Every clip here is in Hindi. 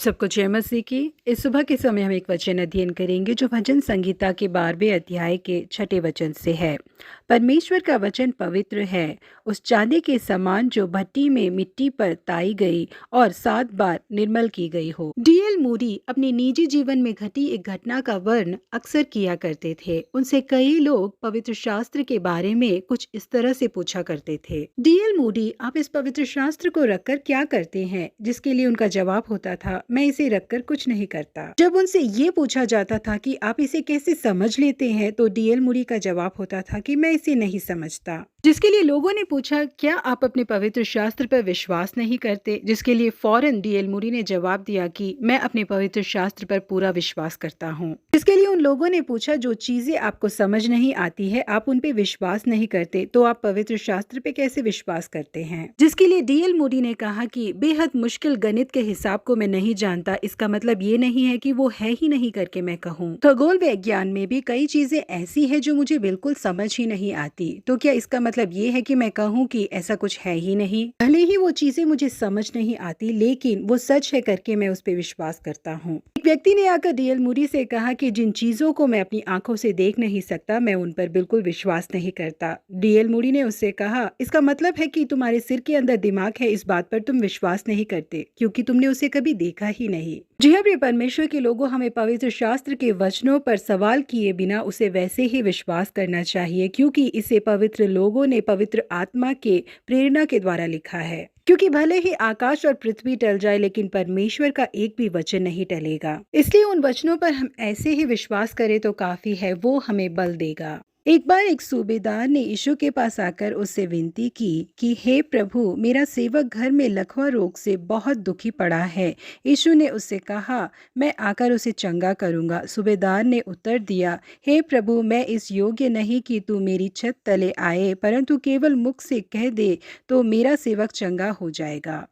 सबको जय मसीह की। इस सुबह के समय हम एक वचन अध्ययन करेंगे जो भजन संगीता के 12वें अध्याय के 6ठे वचन से है। परमेश्वर का वचन पवित्र है, उस चांदी के समान जो भट्टी में मिट्टी पर ताई गई और 7 बार निर्मल की गई हो। डीएल मूडी अपने निजी जीवन में घटी एक घटना का वर्ण अक्सर किया करते थे। उनसे कई लोग पवित्र शास्त्र के बारे में कुछ इस तरह से पूछा करते थे, डीएल मूडी आप इस पवित्र शास्त्र को रखकर क्या करते हैं? जिसके लिए उनका जवाब होता था, मैं इसे रखकर कुछ नहीं करता। जब उनसे ये पूछा जाता था कि आप इसे कैसे समझ लेते हैं, तो डीएल मूडी का जवाब होता था कि मैं इसे नहीं समझता। जिसके लिए लोगों ने पूछा, क्या आप अपने पवित्र शास्त्र पर विश्वास नहीं करते? जिसके लिए फौरन डीएल मूडी ने जवाब दिया कि मैं अपने पवित्र शास्त्र पर पूरा विश्वास करता हूँ। जिसके लिए उन लोगों ने पूछा, जो चीजें आपको समझ नहीं आती है, आप उन पे विश्वास नहीं करते, तो आप पवित्र शास्त्र पे कैसे विश्वास करते हैं? जिसके लिए डीएल मूडी ने कहा कि बेहद मुश्किल गणित के हिसाब को मैं नहीं जानता, इसका मतलब ये नहीं है कि वो है ही नहीं करके मैं कहूँ। खगोल विज्ञान में भी कई चीजें ऐसी है जो मुझे बिल्कुल समझ ही नहीं आती, तो क्या इसका मतलब ये है कि मैं कहूँ कि ऐसा कुछ है ही नहीं? भले ही वो चीजें मुझे समझ नहीं आती, लेकिन वो सच है करके मैं उस पर विश्वास करता हूँ। एक व्यक्ति ने आकर डीएल मूडी से कहा कि जिन चीजों को मैं अपनी आंखों से देख नहीं सकता, मैं उन पर बिल्कुल विश्वास नहीं करता। डीएल मूडी ने उससे कहा, इसका मतलब है कि तुम्हारे सिर के अंदर दिमाग है, इस बात पर तुम विश्वास नहीं करते क्योंकि तुमने उसे कभी देखा ही नहीं। जी हाँ प्रिय परमेश्वर के लोगों, हमें पवित्र शास्त्र के वचनों पर सवाल किए बिना उसे वैसे ही विश्वास करना चाहिए, क्योंकि इसे पवित्र लोगों ने पवित्र आत्मा के प्रेरणा के द्वारा लिखा है। क्योंकि भले ही आकाश और पृथ्वी टल जाए, लेकिन परमेश्वर का एक भी वचन नहीं टलेगा। इसलिए उन वचनों पर हम ऐसे ही विश्वास करें तो काफी है, वो हमें बल देगा। एक बार एक सूबेदार ने यीशु के पास आकर उससे विनती की कि हे प्रभु, मेरा सेवक घर में लकवा रोग से बहुत दुखी पड़ा है। यीशु ने उससे कहा, मैं आकर उसे चंगा करूंगा। सूबेदार ने उत्तर दिया, हे प्रभु, मैं इस योग्य नहीं कि तू मेरी छत तले आए, परंतु केवल मुख से कह दे तो मेरा सेवक चंगा हो जाएगा।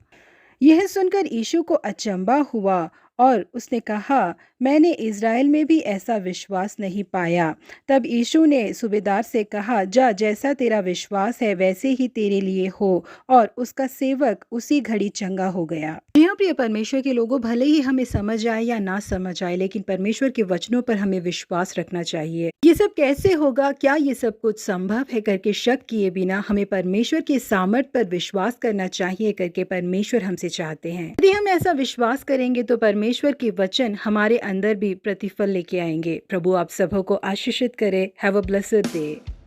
यह सुनकर यीशु को अचंभा हुआ और उसने कहा, मैंने इज़राइल में भी ऐसा विश्वास नहीं पाया। तब यीशु ने सूबेदार से कहा, जा, जैसा तेरा विश्वास है वैसे ही तेरे लिए हो, और उसका सेवक उसी घड़ी चंगा हो गया। जी हाँ प्रिय परमेश्वर के लोगों, भले ही हमें समझ आए या ना समझ आए, लेकिन परमेश्वर के वचनों पर हमें विश्वास रखना चाहिए। ये सब कैसे होगा, क्या ये सब कुछ संभव है करके शक किए बिना हमें परमेश्वर के सामर्थ पर विश्वास करना चाहिए करके परमेश्वर हमसे चाहते हैं। यदि हम ऐसा विश्वास करेंगे तो परमेश्वर के वचन हमारे अंदर भी प्रतिफल लेके आएंगे। प्रभु आप सबों को आशीषित करे। Have a blessed day.